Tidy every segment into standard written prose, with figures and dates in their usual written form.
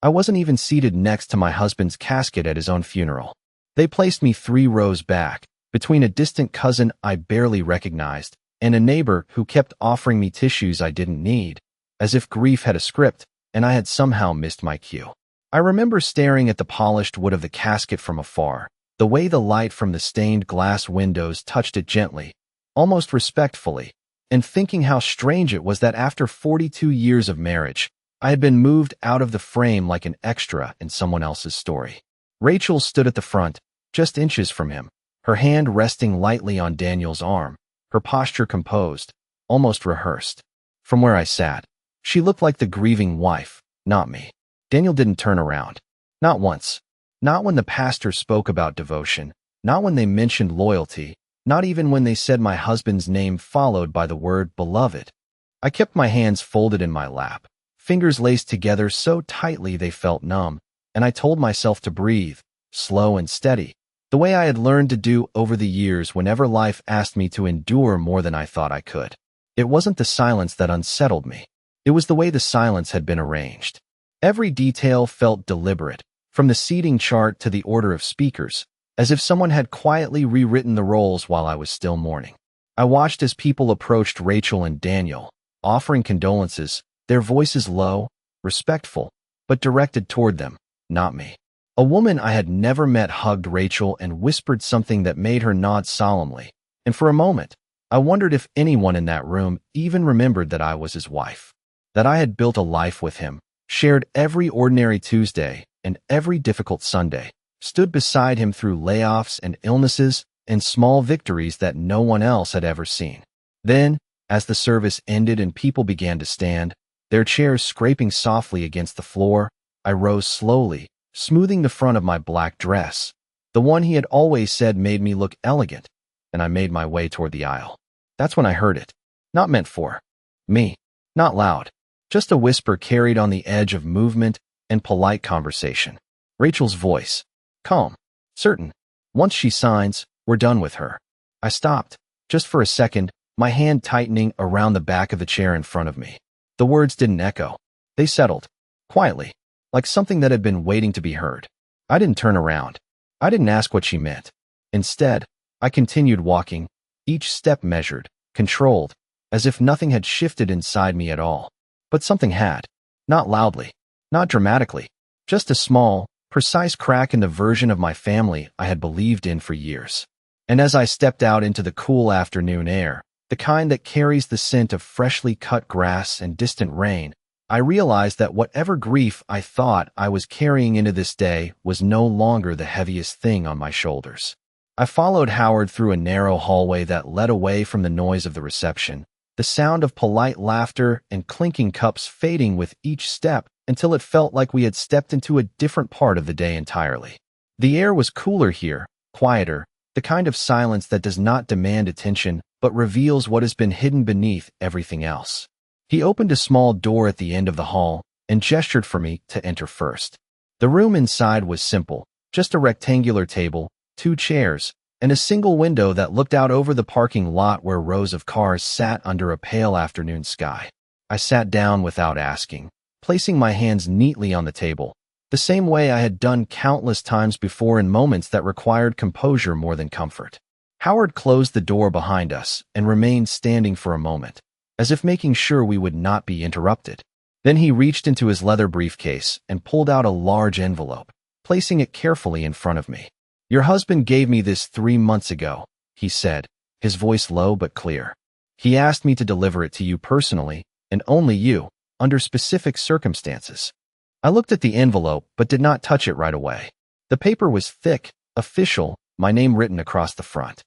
I wasn't even seated next to my husband's casket at his own funeral. They placed me 3 rows back, between a distant cousin I barely recognized and a neighbor who kept offering me tissues I didn't need, as if grief had a script and I had somehow missed my cue. I remember staring at the polished wood of the casket from afar, the way the light from the stained glass windows touched it gently, almost respectfully, and thinking how strange it was that after 42 years of marriage, I had been moved out of the frame like an extra in someone else's story. Rachel stood at the front, just inches from him, her hand resting lightly on Daniel's arm, her posture composed, almost rehearsed. From where I sat, she looked like the grieving wife, not me. Daniel didn't turn around. Not once. Not when the pastor spoke about devotion, not when they mentioned loyalty, not even when they said my husband's name followed by the word beloved. I kept my hands folded in my lap, fingers laced together so tightly they felt numb, and I told myself to breathe, slow and steady, the way I had learned to do over the years whenever life asked me to endure more than I thought I could. It wasn't the silence that unsettled me. It was the way the silence had been arranged. Every detail felt deliberate, from the seating chart to the order of speakers, as if someone had quietly rewritten the roles while I was still mourning. I watched as people approached Rachel and Daniel, offering condolences, their voices low, respectful, but directed toward them, not me. A woman I had never met hugged Rachel and whispered something that made her nod solemnly, and for a moment, I wondered if anyone in that room even remembered that I was his wife, that I had built a life with him, shared every ordinary Tuesday and every difficult Sunday, stood beside him through layoffs and illnesses and small victories that no one else had ever seen. Then, as the service ended and people began to stand, their chairs scraping softly against the floor, I rose slowly, smoothing the front of my black dress, the one he had always said made me look elegant, and I made my way toward the aisle. That's when I heard it. Not meant for me. Not loud. Just a whisper carried on the edge of movement and polite conversation. Rachel's voice. Calm. Certain. Once she signs, we're done with her. I stopped, just for a second, my hand tightening around the back of the chair in front of me. The words didn't echo. They settled. Quietly. Like something that had been waiting to be heard. I didn't turn around. I didn't ask what she meant. Instead, I continued walking, each step measured, controlled, as if nothing had shifted inside me at all. But something had. Not loudly. Not dramatically. Just a small, precise crack in the version of my family I had believed in for years. And as I stepped out into the cool afternoon air, the kind that carries the scent of freshly cut grass and distant rain, I realized that whatever grief I thought I was carrying into this day was no longer the heaviest thing on my shoulders. I followed Howard through a narrow hallway that led away from the noise of the reception, the sound of polite laughter and clinking cups fading with each step until it felt like we had stepped into a different part of the day entirely. The air was cooler here, quieter, the kind of silence that does not demand attention but reveals what has been hidden beneath everything else. He opened a small door at the end of the hall and gestured for me to enter first. The room inside was simple, just a rectangular table, 2 chairs, and a single window that looked out over the parking lot where rows of cars sat under a pale afternoon sky. I sat down without asking, placing my hands neatly on the table, the same way I had done countless times before in moments that required composure more than comfort. Howard closed the door behind us and remained standing for a moment, as if making sure we would not be interrupted. Then he reached into his leather briefcase and pulled out a large envelope, placing it carefully in front of me. Your husband gave me this 3 months ago, he said, his voice low but clear. He asked me to deliver it to you personally, and only you, under specific circumstances. I looked at the envelope but did not touch it right away. The paper was thick, official, my name written across the front.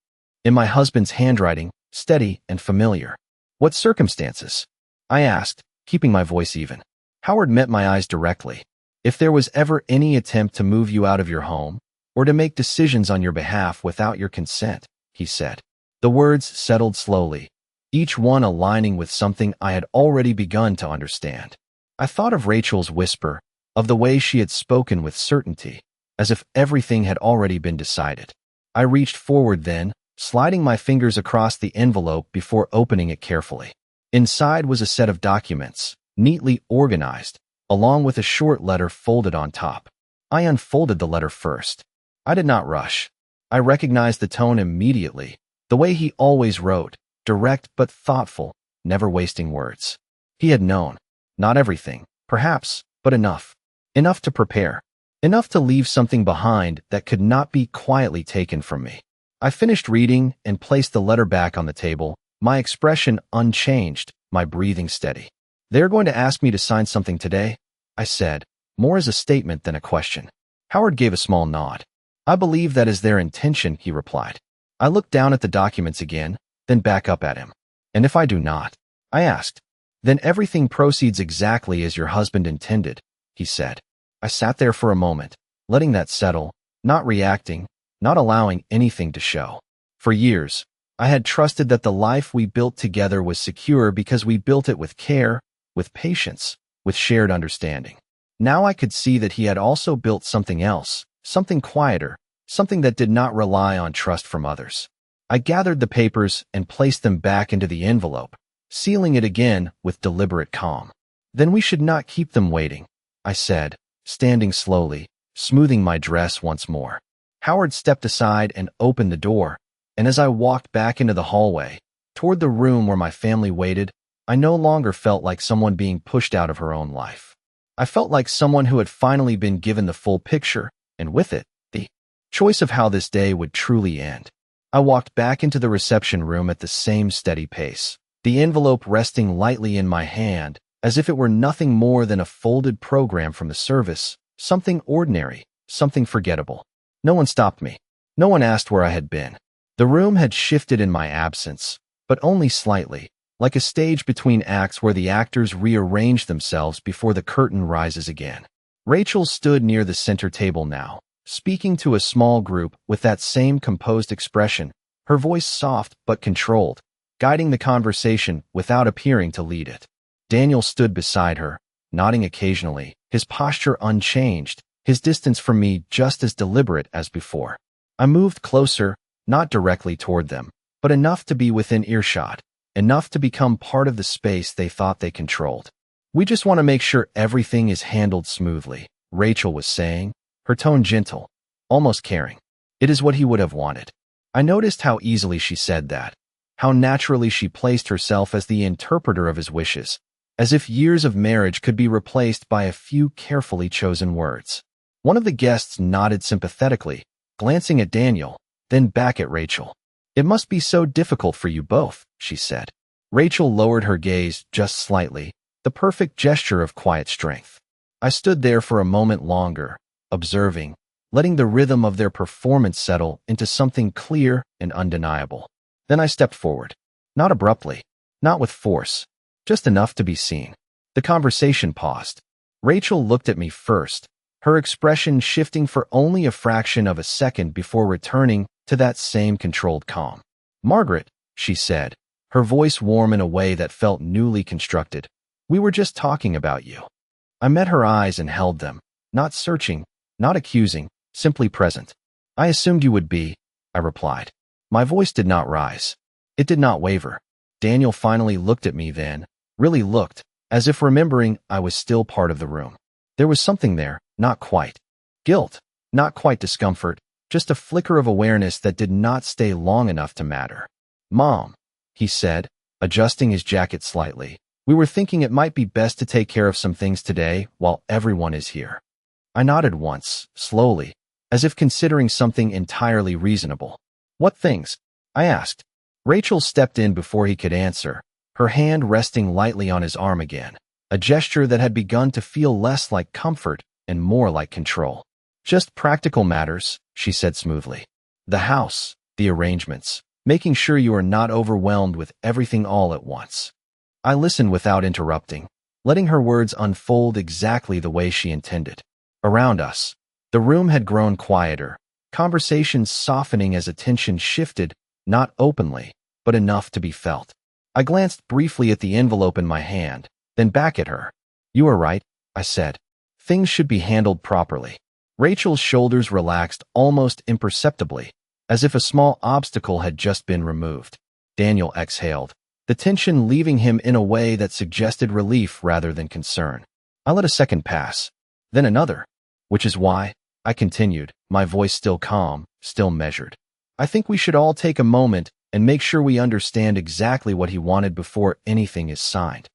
In my husband's handwriting, steady and familiar. What circumstances? I asked, keeping my voice even. Howard met my eyes directly. If there was ever any attempt to move you out of your home, or to make decisions on your behalf without your consent, he said. The words settled slowly, each one aligning with something I had already begun to understand. I thought of Rachel's whisper, of the way she had spoken with certainty, as if everything had already been decided. I reached forward then, sliding my fingers across the envelope before opening it carefully. Inside was a set of documents, neatly organized, along with a short letter folded on top. I unfolded the letter first. I did not rush. I recognized the tone immediately, the way he always wrote, direct but thoughtful, never wasting words. He had known. Not everything, perhaps, but enough. Enough to prepare. Enough to leave something behind that could not be quietly taken from me. I finished reading and placed the letter back on the table, my expression unchanged, my breathing steady. "They're going to ask me to sign something today?" I said, more as a statement than a question. Howard gave a small nod. "I believe that is their intention," he replied. I looked down at the documents again, then back up at him. "And if I do not?" I asked. "Then everything proceeds exactly as your husband intended," he said. I sat there for a moment, letting that settle, not reacting, not allowing anything to show. For years, I had trusted that the life we built together was secure because we built it with care, with patience, with shared understanding. Now I could see that he had also built something else, something quieter, something that did not rely on trust from others. I gathered the papers and placed them back into the envelope, sealing it again with deliberate calm. "Then we should not keep them waiting," I said, standing slowly, smoothing my dress once more. Howard stepped aside and opened the door, and as I walked back into the hallway, toward the room where my family waited, I no longer felt like someone being pushed out of her own life. I felt like someone who had finally been given the full picture, and with it, the choice of how this day would truly end. I walked back into the reception room at the same steady pace, the envelope resting lightly in my hand, as if it were nothing more than a folded program from the service, something ordinary, something forgettable. No one stopped me. No one asked where I had been. The room had shifted in my absence, but only slightly, like a stage between acts where the actors rearrange themselves before the curtain rises again. Rachel stood near the center table now, speaking to a small group with that same composed expression, her voice soft but controlled, guiding the conversation without appearing to lead it. Daniel stood beside her, nodding occasionally, his posture unchanged, his distance from me just as deliberate as before. I moved closer, not directly toward them, but enough to be within earshot, enough to become part of the space they thought they controlled. "We just want to make sure everything is handled smoothly," Rachel was saying, her tone gentle, almost caring. It is what he would have wanted. I noticed how easily she said that, how naturally she placed herself as the interpreter of his wishes, as if years of marriage could be replaced by a few carefully chosen words. One of the guests nodded sympathetically, glancing at Daniel, then back at Rachel. "It must be so difficult for you both," she said. Rachel lowered her gaze just slightly, the perfect gesture of quiet strength. I stood there for a moment longer, observing, letting the rhythm of their performance settle into something clear and undeniable. Then I stepped forward. Not abruptly, not with force, just enough to be seen. The conversation paused. Rachel looked at me first, her expression shifting for only a fraction of a second before returning to that same controlled calm. "Margaret," she said, her voice warm in a way that felt newly constructed, "we were just talking about you." I met her eyes and held them, not searching, not accusing, simply present. "I assumed you would be," I replied. My voice did not rise. It did not waver. Daniel finally looked at me then, really looked, as if remembering I was still part of the room. There was something there, not quite guilt, not quite discomfort, just a flicker of awareness that did not stay long enough to matter. "Mom," he said, adjusting his jacket slightly, "we were thinking it might be best to take care of some things today while everyone is here." I nodded once, slowly, as if considering something entirely reasonable. "What things?" I asked. Rachel stepped in before he could answer, her hand resting lightly on his arm again, a gesture that had begun to feel less like comfort and more like control. "Just practical matters," she said smoothly. "The house, the arrangements, making sure you are not overwhelmed with everything all at once." I listened without interrupting, letting her words unfold exactly the way she intended. Around us, the room had grown quieter, conversations softening as attention shifted, not openly, but enough to be felt. I glanced briefly at the envelope in my hand, then back at her. "You are right," I said. "Things should be handled properly." Rachel's shoulders relaxed almost imperceptibly, as if a small obstacle had just been removed. Daniel exhaled, the tension leaving him in a way that suggested relief rather than concern. I let a second pass, then another, which is why, I continued, my voice still calm, still measured. I think we should all take a moment and make sure we understand exactly what he wanted before anything is signed.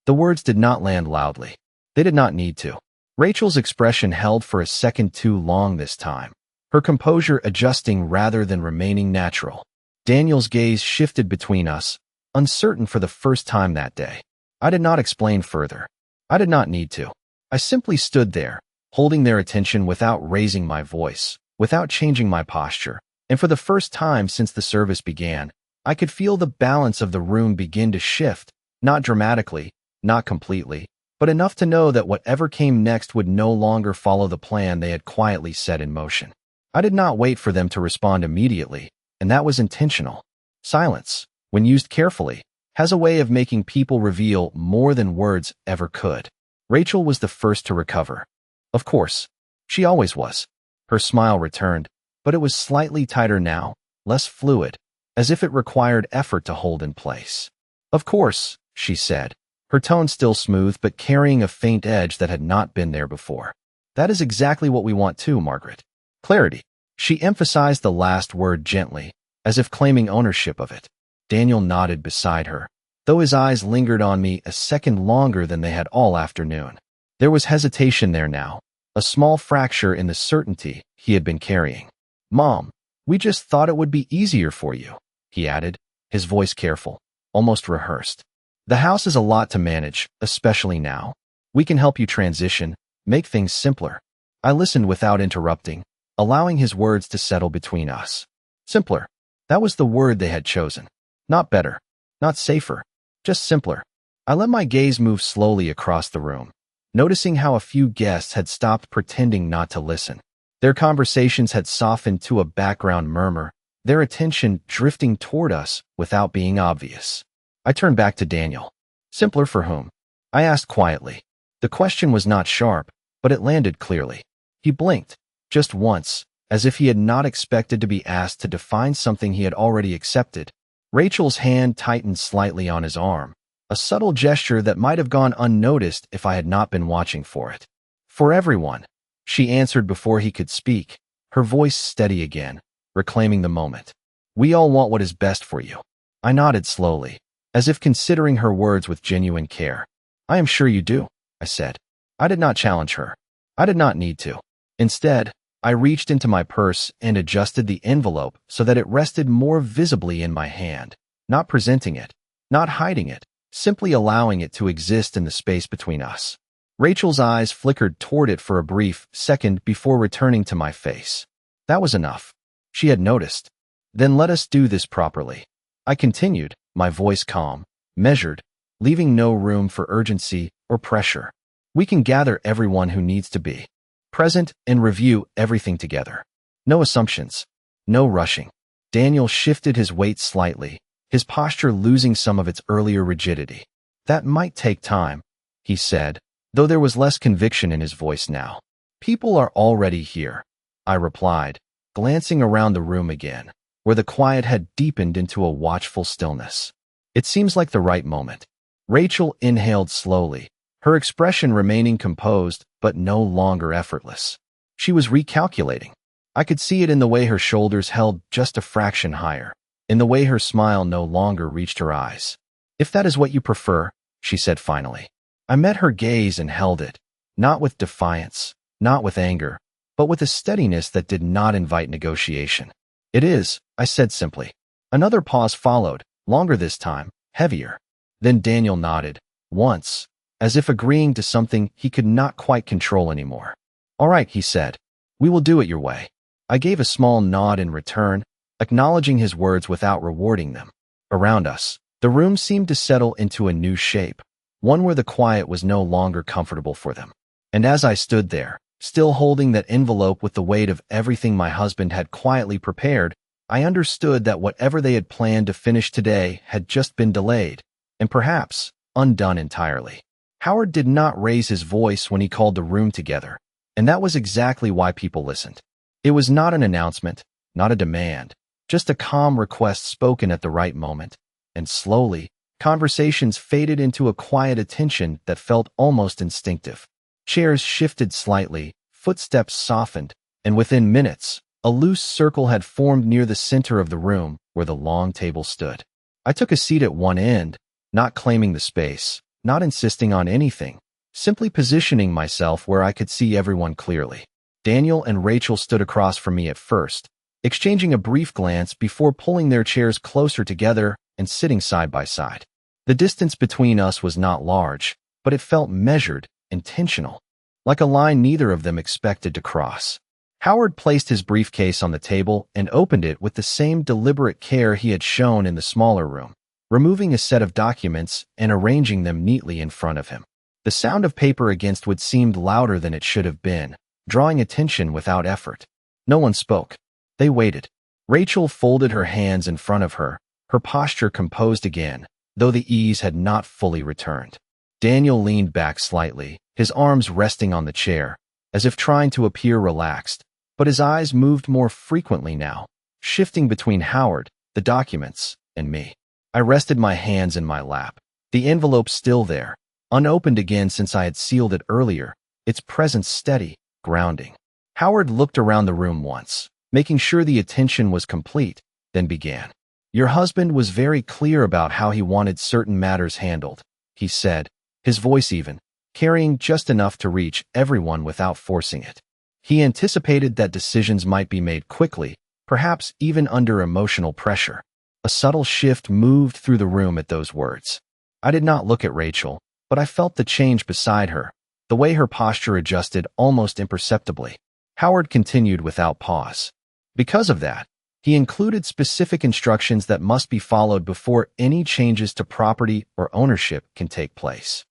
The words did not land loudly. They did not need to. Rachel's expression held for a second too long this time, her composure adjusting rather than remaining natural. Daniel's gaze shifted between us, uncertain for the first time that day. I did not explain further. I did not need to. I simply stood there, holding their attention without raising my voice, without changing my posture, and for the first time since the service began, I could feel the balance of the room begin to shift, not dramatically, not completely, but enough to know that whatever came next would no longer follow the plan they had quietly set in motion. I did not wait for them to respond immediately, and that was intentional. Silence, when used carefully, has a way of making people reveal more than words ever could. Rachel was the first to recover. Of course, she always was. Her smile returned, but it was slightly tighter now, less fluid, as if it required effort to hold in place. Of course, she said, her tone still smooth but carrying a faint edge that had not been there before. That is exactly what we want too, Margaret. Clarity. She emphasized the last word gently, as if claiming ownership of it. Daniel nodded beside her, though his eyes lingered on me a second longer than they had all afternoon. There was hesitation there now, a small fracture in the certainty he had been carrying. Mom, we just thought it would be easier for you, he added, his voice careful, almost rehearsed. The house is a lot to manage, especially now. We can help you transition, make things simpler. I listened without interrupting, allowing his words to settle between us. Simpler. That was the word they had chosen. Not better, not safer, just simpler. I let my gaze move slowly across the room, noticing how a few guests had stopped pretending not to listen. Their conversations had softened to a background murmur, their attention drifting toward us without being obvious. I turned back to Daniel. Simpler for whom? I asked quietly. The question was not sharp, but it landed clearly. He blinked, just once, as if he had not expected to be asked to define something he had already accepted. Rachel's hand tightened slightly on his arm, a subtle gesture that might have gone unnoticed if I had not been watching for it. For everyone, she answered before he could speak, her voice steady again, reclaiming the moment. We all want what is best for you. I nodded slowly, as if considering her words with genuine care. I am sure you do, I said. I did not challenge her. I did not need to. Instead, I reached into my purse and adjusted the envelope so that it rested more visibly in my hand, not presenting it, not hiding it, simply allowing it to exist in the space between us. Rachel's eyes flickered toward it for a brief second before returning to my face. That was enough. She had noticed. Then let us do this properly. I continued, my voice calm, measured, leaving no room for urgency or pressure. We can gather everyone who needs to be present and review everything together. No assumptions, no rushing. Daniel shifted his weight slightly, his posture losing some of its earlier rigidity. That might take time, he said, though there was less conviction in his voice now. People are already here, I replied, glancing around the room again, where the quiet had deepened into a watchful stillness. It seems like the right moment. Rachel inhaled slowly, her expression remaining composed but no longer effortless. She was recalculating. I could see it in the way her shoulders held just a fraction higher, in the way her smile no longer reached her eyes. If that is what you prefer, she said finally. I met her gaze and held it, not with defiance, not with anger, but with a steadiness that did not invite negotiation. It is, I said simply. Another pause followed, longer this time, heavier. Then Daniel nodded, once, as if agreeing to something he could not quite control anymore. All right, he said. We will do it your way. I gave a small nod in return, acknowledging his words without rewarding them. Around us, the room seemed to settle into a new shape, one where the quiet was no longer comfortable for them. And as I stood there, still holding that envelope with the weight of everything my husband had quietly prepared, I understood that whatever they had planned to finish today had just been delayed, and perhaps undone entirely. Howard did not raise his voice when he called the room together, and that was exactly why people listened. It was not an announcement, not a demand, just a calm request spoken at the right moment, and slowly, conversations faded into a quiet attention that felt almost instinctive. Chairs shifted slightly, footsteps softened, and within minutes, a loose circle had formed near the center of the room where the long table stood. I took a seat at one end, not claiming the space, not insisting on anything, simply positioning myself where I could see everyone clearly. Daniel and Rachel stood across from me at first, exchanging a brief glance before pulling their chairs closer together and sitting side by side. The distance between us was not large, but it felt measured, intentional, like a line neither of them expected to cross. Howard placed his briefcase on the table and opened it with the same deliberate care he had shown in the smaller room, removing a set of documents and arranging them neatly in front of him. The sound of paper against wood seemed louder than it should have been, drawing attention without effort. No one spoke. They waited. Rachel folded her hands in front of her, her posture composed again, though the ease had not fully returned. Daniel leaned back slightly, his arms resting on the chair, as if trying to appear relaxed, but his eyes moved more frequently now, shifting between Howard, the documents, and me. I rested my hands in my lap, the envelope still there, unopened again since I had sealed it earlier, its presence steady, grounding. Howard looked around the room once, making sure the attention was complete, then began. "Your husband was very clear about how he wanted certain matters handled," he said, his voice even, carrying just enough to reach everyone without forcing it. He anticipated that decisions might be made quickly, perhaps even under emotional pressure. A subtle shift moved through the room at those words. I did not look at Rachel, but I felt the change beside her, the way her posture adjusted almost imperceptibly. Howard continued without pause. Because of that, he included specific instructions that must be followed before any changes to property or ownership can take place.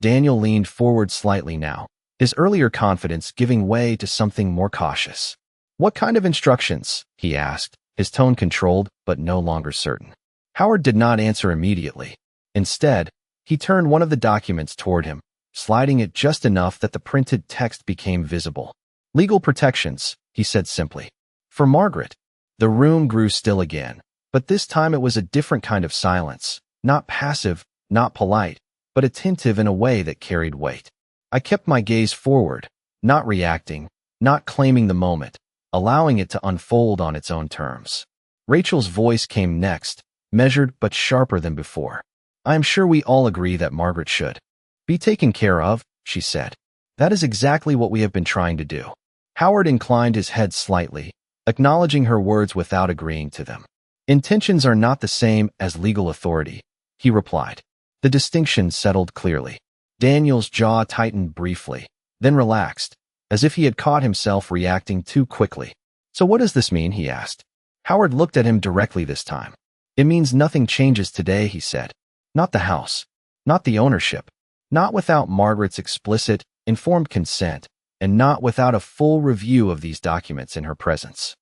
Daniel leaned forward slightly now, his earlier confidence giving way to something more cautious. "What kind of instructions?" he asked, his tone controlled but no longer certain. Howard did not answer immediately. Instead, he turned one of the documents toward him, sliding it just enough that the printed text became visible. "Legal protections," he said simply. "For Margaret." The room grew still again, but this time it was a different kind of silence, not passive, not polite, but attentive in a way that carried weight. I kept my gaze forward, not reacting, not claiming the moment, allowing it to unfold on its own terms. Rachel's voice came next, measured but sharper than before. "I am sure we all agree that Margaret should be taken care of," she said. "That is exactly what we have been trying to do." Howard inclined his head slightly, acknowledging her words without agreeing to them. "Intentions are not the same as legal authority," he replied. The distinction settled clearly. Daniel's jaw tightened briefly, then relaxed, as if he had caught himself reacting too quickly. "So what does this mean?" he asked. Howard looked at him directly this time. "It means nothing changes today," he said. "Not the house, not the ownership, not without Margaret's explicit, informed consent, and not without a full review of these documents in her presence."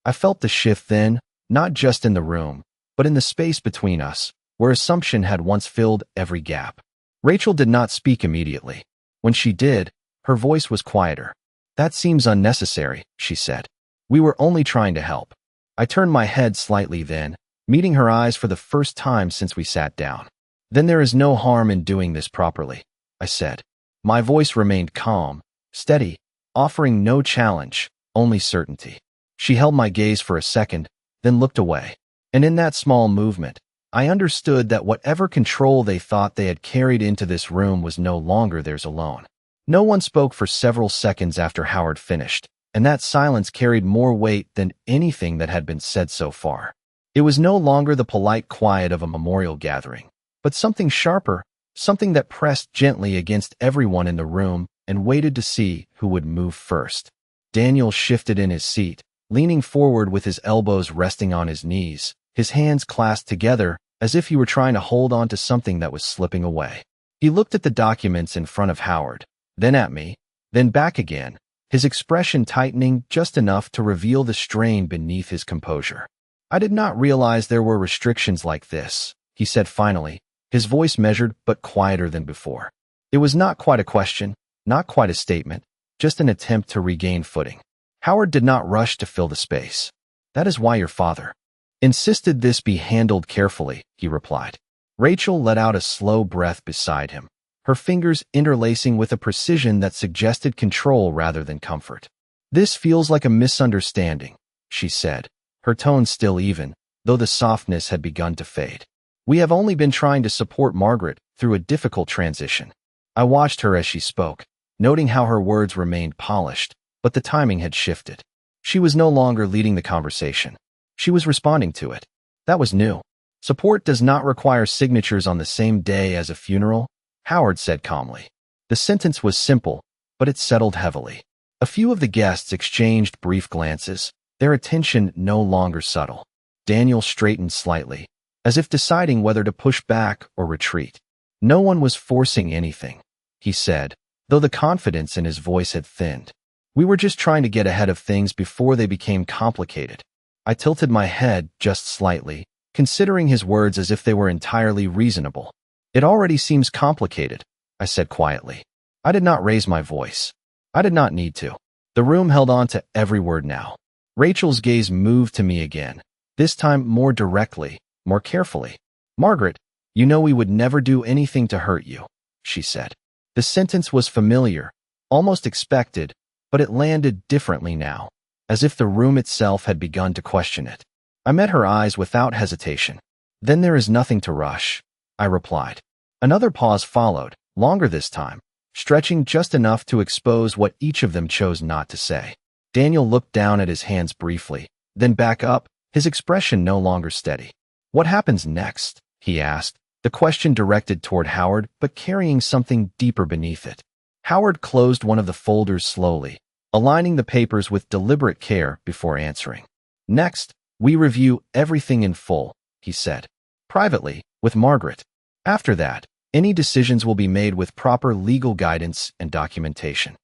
I felt the shift then, not just in the room, but in the space between us, where assumption had once filled every gap. Rachel did not speak immediately. When she did, her voice was quieter. "That seems unnecessary," she said. "We were only trying to help." I turned my head slightly then, meeting her eyes for the first time since we sat down. "Then there is no harm in doing this properly," I said. My voice remained calm, steady, offering no challenge, only certainty. She held my gaze for a second, then looked away. And in that small movement, I understood that whatever control they thought they had carried into this room was no longer theirs alone. No one spoke for several seconds after Howard finished, and that silence carried more weight than anything that had been said so far. It was no longer the polite quiet of a memorial gathering, but something sharper, something that pressed gently against everyone in the room and waited to see who would move first. Daniel shifted in his seat, leaning forward with his elbows resting on his knees, his hands clasped together as if he were trying to hold on to something that was slipping away. He looked at the documents in front of Howard, then at me, then back again, his expression tightening just enough to reveal the strain beneath his composure. "I did not realize there were restrictions like this," he said finally, his voice measured but quieter than before. It was not quite a question, not quite a statement, just an attempt to regain footing. Howard did not rush to fill the space. "That is why your father insisted this be handled carefully," he replied. Rachel let out a slow breath beside him, her fingers interlacing with a precision that suggested control rather than comfort. "This feels like a misunderstanding," she said, her tone still even, though the softness had begun to fade. "We have only been trying to support Margaret through a difficult transition." I watched her as she spoke, noting how her words remained polished, but the timing had shifted. She was no longer leading the conversation. She was responding to it. That was new. "Support does not require signatures on the same day as a funeral," Howard said calmly. The sentence was simple, but it settled heavily. A few of the guests exchanged brief glances, their attention no longer subtle. Daniel straightened slightly, as if deciding whether to push back or retreat. "No one was forcing anything," he said, though the confidence in his voice had thinned. "We were just trying to get ahead of things before they became complicated." I tilted my head just slightly, considering his words as if they were entirely reasonable. "It already seems complicated," I said quietly. I did not raise my voice. I did not need to. The room held on to every word now. Rachel's gaze moved to me again, this time more directly, more carefully. "Margaret, you know we would never do anything to hurt you," she said. The sentence was familiar, almost expected, but it landed differently now, as if the room itself had begun to question it. I met her eyes without hesitation. "Then there is nothing to rush," I replied. Another pause followed, longer this time, stretching just enough to expose what each of them chose not to say. Daniel looked down at his hands briefly, then back up, his expression no longer steady. "What happens next?" he asked, the question directed toward Howard, but carrying something deeper beneath it. Howard closed one of the folders slowly, aligning the papers with deliberate care before answering. "Next, we review everything in full," he said, "privately, with Margaret. After that, any decisions will be made with proper legal guidance and documentation."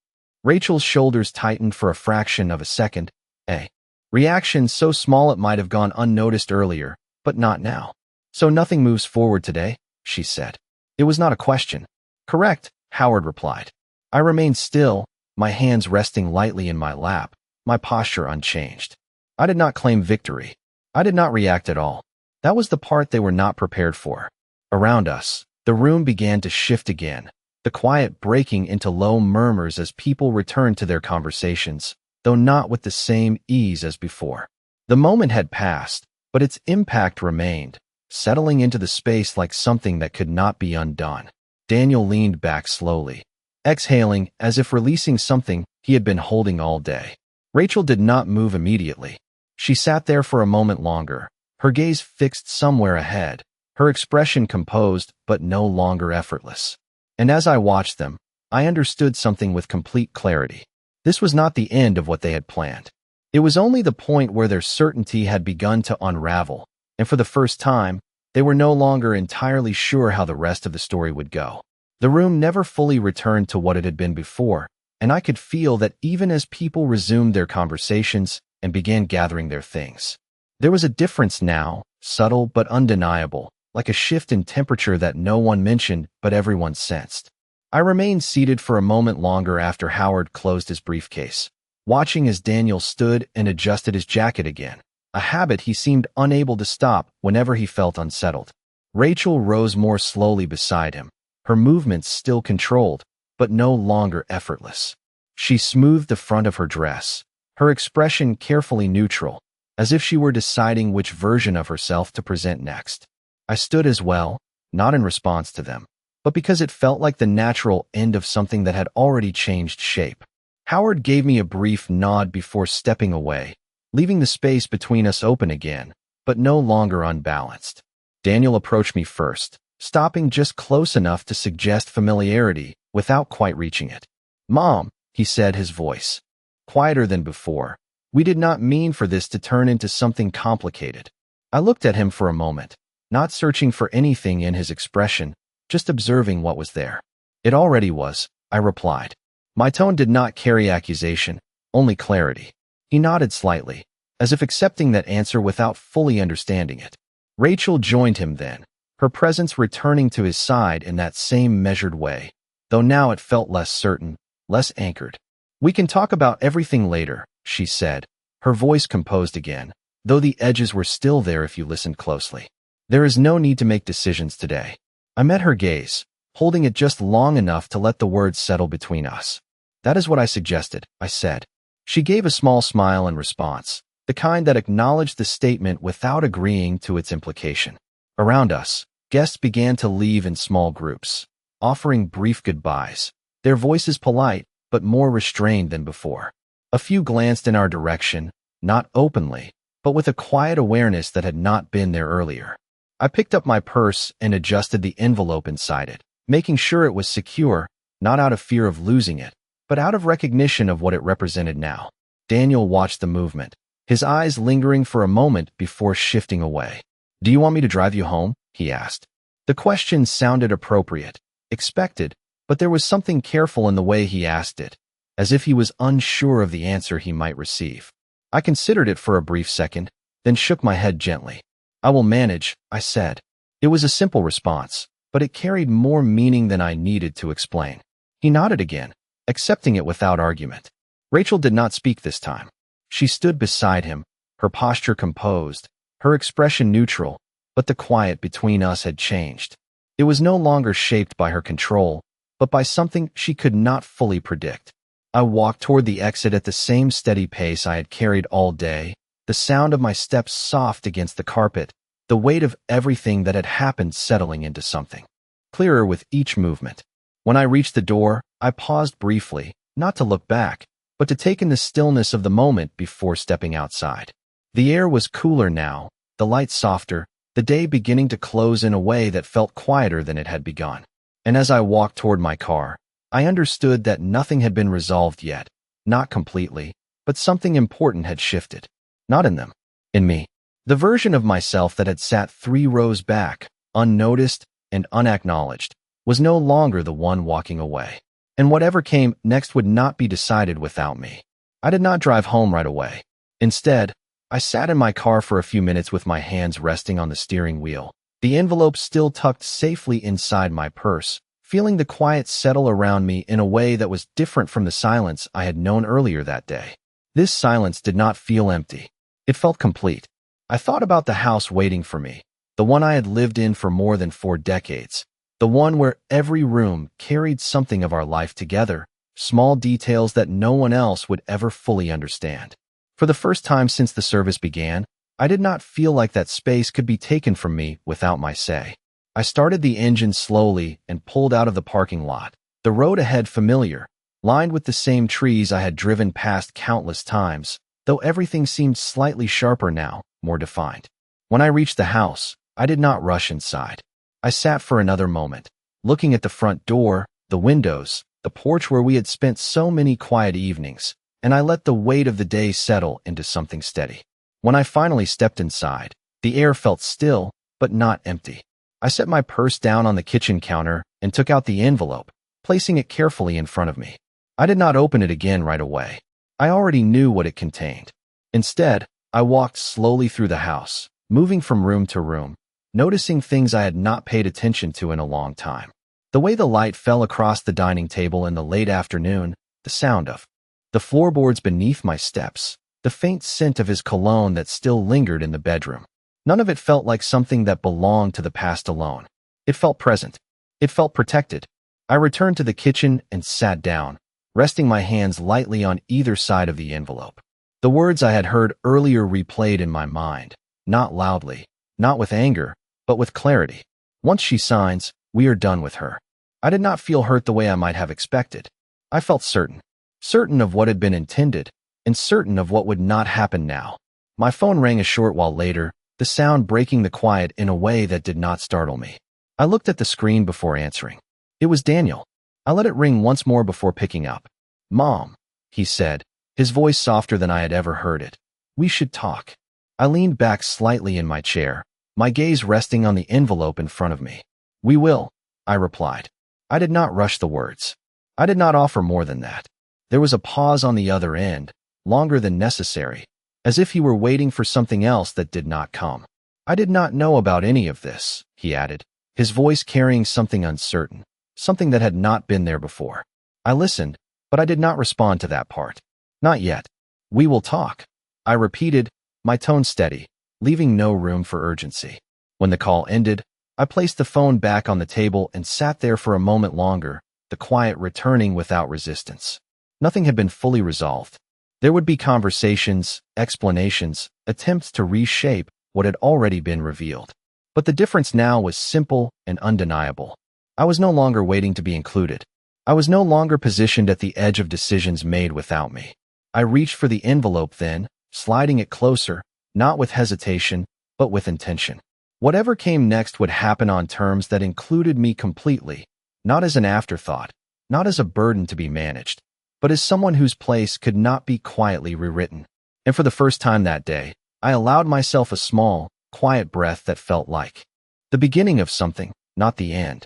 Rachel's shoulders tightened for a fraction of a second, a reaction so small it might have gone unnoticed earlier, but not now. "So nothing moves forward today?" she said. It was not a question. "Correct," Howard replied. I remained still, my hands resting lightly in my lap, my posture unchanged. I did not claim victory. I did not react at all. That was the part they were not prepared for. Around us, the room began to shift again, the quiet breaking into low murmurs as people returned to their conversations, though not with the same ease as before. The moment had passed, but its impact remained, settling into the space like something that could not be undone. Daniel leaned back slowly, exhaling as if releasing something he had been holding all day. Rachel did not move immediately. She sat there for a moment longer, her gaze fixed somewhere ahead, her expression composed but no longer effortless. And as I watched them, I understood something with complete clarity. This was not the end of what they had planned. It was only the point where their certainty had begun to unravel, and for the first time, they were no longer entirely sure how the rest of the story would go. The room never fully returned to what it had been before, and I could feel that even as people resumed their conversations and began gathering their things, there was a difference now, subtle but undeniable, like a shift in temperature that no one mentioned but everyone sensed. I remained seated for a moment longer after Howard closed his briefcase, watching as Daniel stood and adjusted his jacket again, a habit he seemed unable to stop whenever he felt unsettled. Rachel rose more slowly beside him, her movements still controlled, but no longer effortless. She smoothed the front of her dress, her expression carefully neutral, as if she were deciding which version of herself to present next. I stood as well, not in response to them, but because it felt like the natural end of something that had already changed shape. Howard gave me a brief nod before stepping away, leaving the space between us open again, but no longer unbalanced. Daniel approached me first, stopping just close enough to suggest familiarity without quite reaching it. "Mom," he said, his voice quieter than before. "We did not mean for this to turn into something complicated." I looked at him for a moment, not searching for anything in his expression, just observing what was there. "It already was," I replied. My tone did not carry accusation, only clarity. He nodded slightly, as if accepting that answer without fully understanding it. Rachel joined him then, her presence returning to his side in that same measured way, though now it felt less certain, less anchored. "We can talk about everything later," she said, her voice composed again, though the edges were still there if you listened closely. "There is no need to make decisions today." I met her gaze, holding it just long enough to let the words settle between us. "That is what I suggested," I said. She gave a small smile in response, the kind that acknowledged the statement without agreeing to its implication. Around us, guests began to leave in small groups, offering brief goodbyes, their voices polite but more restrained than before. A few glanced in our direction, not openly, but with a quiet awareness that had not been there earlier. I picked up my purse and adjusted the envelope inside it, making sure it was secure, not out of fear of losing it, but out of recognition of what it represented now. Daniel watched the movement, his eyes lingering for a moment before shifting away. "Do you want me to drive you home?" he asked. The question sounded appropriate, expected, but there was something careful in the way he asked it, as if he was unsure of the answer he might receive. I considered it for a brief second, then shook my head gently. "I will manage," I said. It was a simple response, but it carried more meaning than I needed to explain. He nodded again, accepting it without argument. Rachel did not speak this time. She stood beside him, her posture composed, her expression neutral, but the quiet between us had changed. It was no longer shaped by her control, but by something she could not fully predict. I walked toward the exit at the same steady pace I had carried all day, the sound of my steps soft against the carpet, the weight of everything that had happened settling into something clearer with each movement. When I reached the door, I paused briefly, not to look back, but to take in the stillness of the moment before stepping outside. The air was cooler now, the light softer, the day beginning to close in a way that felt quieter than it had begun. And as I walked toward my car, I understood that nothing had been resolved yet, not completely, but something important had shifted. Not in them, in me. The version of myself that had sat 3 rows back, unnoticed and unacknowledged, was no longer the one walking away. And whatever came next would not be decided without me. I did not drive home right away. Instead, I sat in my car for a few minutes with my hands resting on the steering wheel, the envelope still tucked safely inside my purse, feeling the quiet settle around me in a way that was different from the silence I had known earlier that day. This silence did not feel empty. It felt complete. I thought about the house waiting for me, the one I had lived in for more than 4 decades, the one where every room carried something of our life together, small details that no one else would ever fully understand. For the first time since the service began, I did not feel like that space could be taken from me without my say. I started the engine slowly and pulled out of the parking lot, the road ahead familiar, lined with the same trees I had driven past countless times, though everything seemed slightly sharper now, more defined. When I reached the house, I did not rush inside. I sat for another moment, looking at the front door, the windows, the porch where we had spent so many quiet evenings, and I let the weight of the day settle into something steady. When I finally stepped inside, the air felt still, but not empty. I set my purse down on the kitchen counter and took out the envelope, placing it carefully in front of me. I did not open it again right away. I already knew what it contained. Instead, I walked slowly through the house, moving from room to room, noticing things I had not paid attention to in a long time. The way the light fell across the dining table in the late afternoon, the sound of the floorboards beneath my steps, the faint scent of his cologne that still lingered in the bedroom. None of it felt like something that belonged to the past alone. It felt present. It felt protected. I returned to the kitchen and sat down, resting my hands lightly on either side of the envelope. The words I had heard earlier replayed in my mind, not loudly, not with anger, but with clarity. Once she signs, we are done with her. I did not feel hurt the way I might have expected. I felt certain. Certain of what had been intended, and certain of what would not happen now. My phone rang a short while later, the sound breaking the quiet in a way that did not startle me. I looked at the screen before answering. It was Daniel. I let it ring once more before picking up. "Mom," he said, his voice softer than I had ever heard it. "We should talk." I leaned back slightly in my chair, my gaze resting on the envelope in front of me. "We will," I replied. I did not rush the words. I did not offer more than that. There was a pause on the other end, longer than necessary, as if he were waiting for something else that did not come. "I did not know about any of this," he added, his voice carrying something uncertain, something that had not been there before. I listened, but I did not respond to that part. "Not yet. We will talk," I repeated, my tone steady, leaving no room for urgency. When the call ended, I placed the phone back on the table and sat there for a moment longer, the quiet returning without resistance. Nothing had been fully resolved. There would be conversations, explanations, attempts to reshape what had already been revealed. But the difference now was simple and undeniable. I was no longer waiting to be included. I was no longer positioned at the edge of decisions made without me. I reached for the envelope then, sliding it closer, not with hesitation, but with intention. Whatever came next would happen on terms that included me completely, not as an afterthought, not as a burden to be managed, but as someone whose place could not be quietly rewritten. And for the first time that day, I allowed myself a small, quiet breath that felt like the beginning of something, not the end.